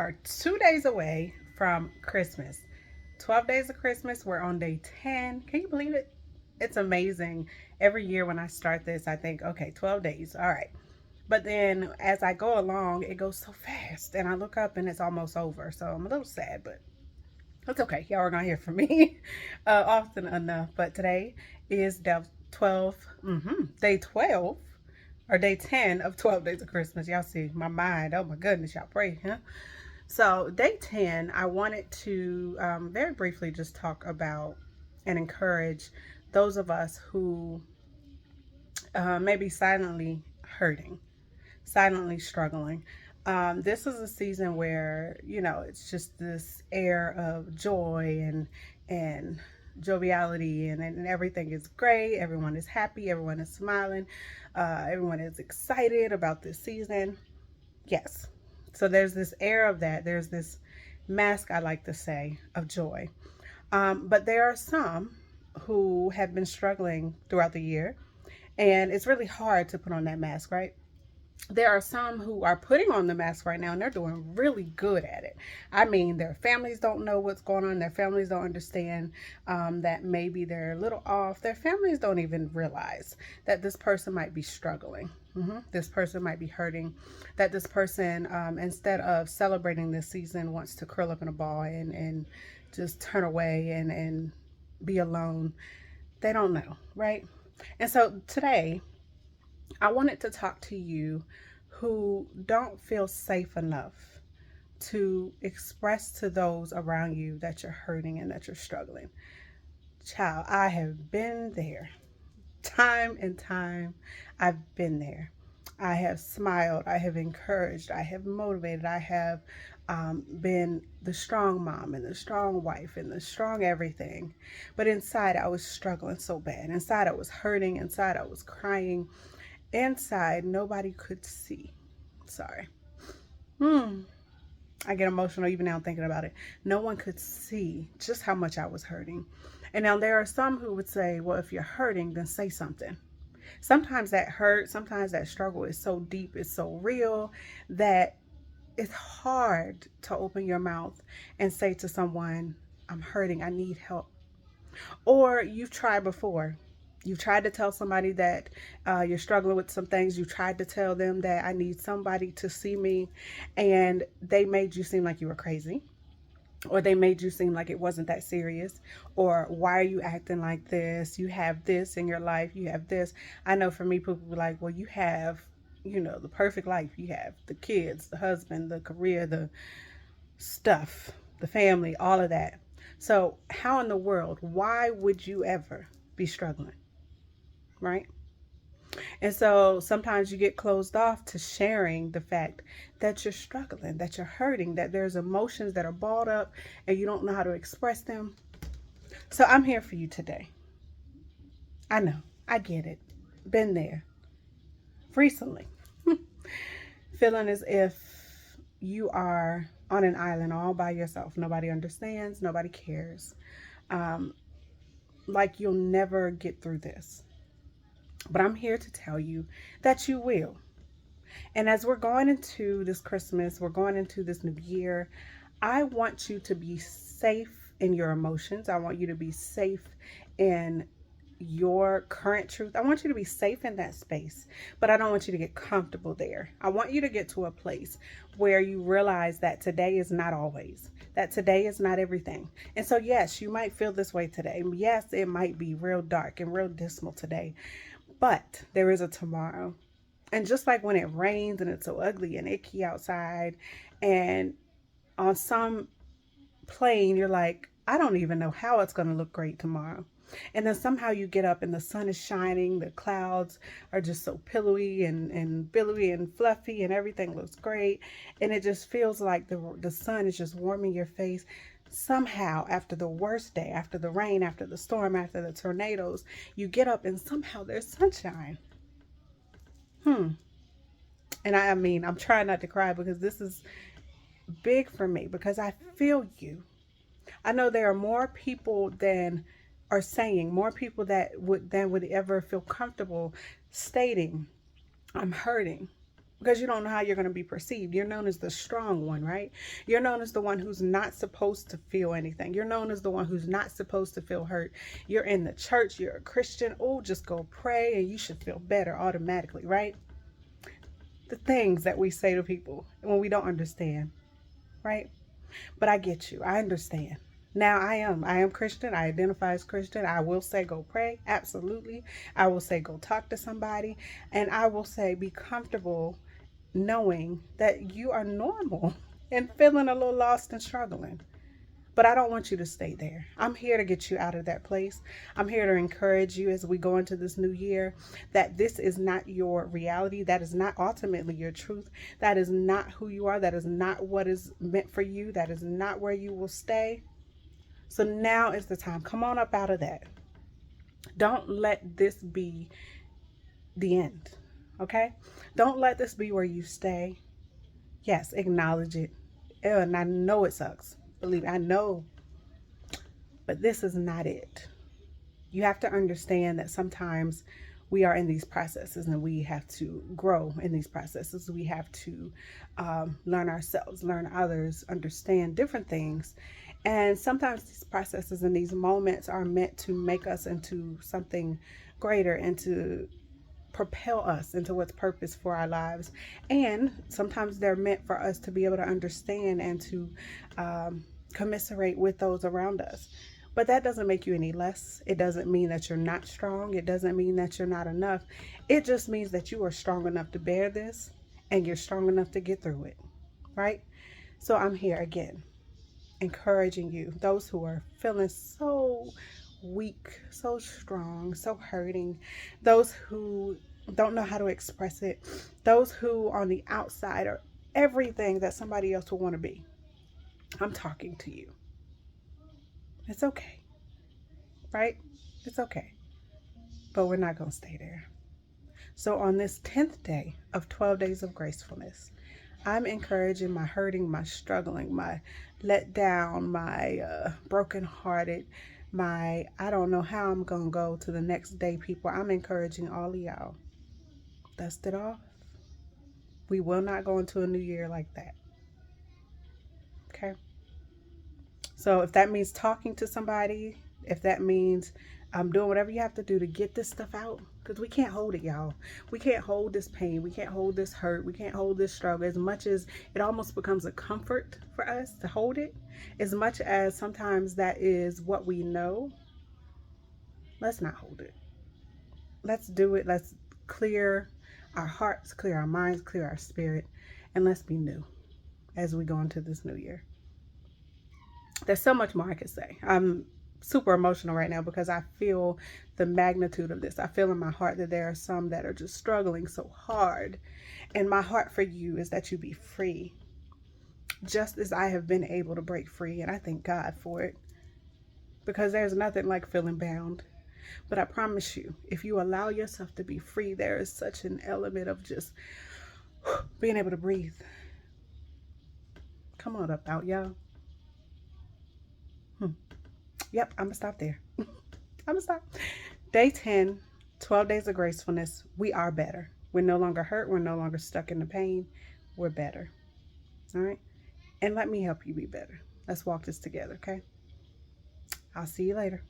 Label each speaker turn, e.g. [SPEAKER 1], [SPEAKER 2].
[SPEAKER 1] are 2 days away from Christmas. 12 days of Christmas. We're on day 10. Can you believe it? It's amazing. Every year when I start this, I think, okay, 12 days. All right. But then as I go along, it goes so fast. And I look up and it's almost over. So I'm a little sad, but it's okay. Y'all are going to hear from me often enough. But today is day 12, day 12 or day 10 of 12 days of Christmas. Y'all see my mind. Oh my goodness, y'all pray, huh? So, day 10, I wanted to very briefly just talk about and encourage those of us who may be silently hurting, silently struggling. This is a season where, it's just this air of joy and joviality, and everything is great. Everyone is happy. Everyone is smiling. Everyone is excited about this season. Yes. So there's this air of that. There's this mask, I like to say, of joy. But there are some who have been struggling throughout the year, and it's really hard to put on that mask, right? There are some who are putting on the mask right now and they're doing really good at it. I mean, their families don't know what's going on. Their families don't understand that maybe they're a little off. Their families don't even realize that this person might be struggling. This person might be hurting, that this person, instead of celebrating this season, wants to curl up in a ball and just turn away and be alone. They don't know, right? And so today, I wanted to talk to you who don't feel safe enough to express to those around you that you're hurting and that you're struggling. Child, I have been there. Time and time, I've been there. I have smiled. I have encouraged. I have motivated. I have been the strong mom and the strong wife and the strong everything. But inside, I was struggling so bad. Inside, I was hurting. Inside, I was crying. Inside, nobody could see. Sorry. I get emotional even now thinking about it. No one could see just how much I was hurting. And now there are some who would say, well, if you're hurting, then say something. Sometimes that hurt, sometimes that struggle is so deep, it's so real that it's hard to open your mouth and say to someone, I'm hurting, I need help. Or you've tried before. You've tried to tell somebody that you're struggling with some things. You tried to tell them that I need somebody to see me, and they made you seem like you were crazy, or they made you seem like it wasn't that serious, or why are you acting like this? You have this in your life. You have this. I know for me, people were like, well, you have, the perfect life. You have the kids, the husband, the career, the stuff, the family, all of that. So how in the world, why would you ever be struggling? Right? And so sometimes you get closed off to sharing the fact that you're struggling, that you're hurting, that there's emotions that are balled up and you don't know how to express them. So I'm here for you today. I know, I get it. Been there recently. Feeling as if you are on an island all by yourself. Nobody understands, nobody cares. Like you'll never get through this. But I'm here to tell you that you will. And as we're going into this Christmas, we're going into this new year, I want you to be safe in your emotions. I want you to be safe in your current truth. I want you to be safe in that space, but I don't want you to get comfortable there. I want you to get to a place where you realize that today is not always, that today is not everything. And so, yes, you might feel this way today. Yes, it might be real dark and real dismal today, but there is a tomorrow. And just like when it rains and it's so ugly and icky outside, and on some plane, you're like, I don't even know how it's going to look great tomorrow. And then somehow you get up and the sun is shining, the clouds are just so pillowy and billowy and fluffy, and everything looks great. And it just feels like the sun is just warming your face. Somehow, after the worst day, after the rain, after the storm, after the tornadoes, you get up and somehow there's sunshine. And I mean, I'm trying not to cry because this is big for me because I feel you. I know there are more people than are saying, more people that would ever feel comfortable stating, I'm hurting. because you don't know how you're going to be perceived. You're known as the strong one, right? You're known as the one who's not supposed to feel anything. You're known as the one who's not supposed to feel hurt. You're in the church, you're a Christian. Oh, just go pray and you should feel better automatically, right? The things that we say to people when we don't understand, right? But I get you. I understand. Now I am Christian. I identify as Christian. I will say go pray. Absolutely. I will say go talk to somebody. And I will say be comfortable knowing that you are normal and feeling a little lost and struggling. But I don't want you to stay there. I'm here to get you out of that place. I'm here to encourage you as we go into this new year that this is not your reality. That is not ultimately your truth. That is not who you are. That is not what is meant for you. That is not where you will stay. So now is the time. Come on up out of that. Don't let this be the end. Okay? Don't let this be where you stay. Yes, acknowledge it. And I know it sucks. Believe me, I know. But this is not it. You have to understand that sometimes we are in these processes and we have to grow in these processes. We have to learn ourselves, learn others, understand different things. And sometimes these processes and these moments are meant to make us into something greater and to propel us into what's purpose for our lives. And sometimes they're meant for us to be able to understand and to commiserate with those around us. But that doesn't make you any less. It doesn't mean that you're not strong. It doesn't mean that you're not enough. It just means that you are strong enough to bear this and you're strong enough to get through it, right? So I'm here again, encouraging you, those who are feeling so weak, so strong, so hurting, those who don't know how to express it, those who on the outside are everything that somebody else would want to be. I'm talking to you. It's okay, right? It's okay. But we're not going to stay there. So on this 10th day of 12 days of gracefulness, I'm encouraging my hurting, my struggling, my let down, my brokenhearted, my I don't know how I'm going to go to the next day people. I'm encouraging all of y'all. Dust it off. We will not go into a new year like that. Okay? So if that means talking to somebody, if that means doing whatever you have to do to get this stuff out, because we can't hold it, y'all. We can't hold this pain. We can't hold this hurt. We can't hold this struggle. As much as it almost becomes a comfort for us to hold it, as much as sometimes that is what we know, let's not hold it. Let's do it. Let's clear our hearts, clear our minds, clear our spirit, and let's be new as we go into this new year. There's so much more I could say. I'm super emotional right now because I feel the magnitude of this. I feel in my heart that there are some that are just struggling so hard. And my heart for you is that you be free, just as I have been able to break free. And I thank God for it, because there's nothing like feeling bound. But I promise you, if you allow yourself to be free, there is such an element of just being able to breathe. Come on up out, y'all. Yep, I'm going to stop there. I'm going to stop. Day 10, 12 days of gracefulness. We are better. We're no longer hurt. We're no longer stuck in the pain. We're better. All right? And let me help you be better. Let's walk this together, okay? I'll see you later.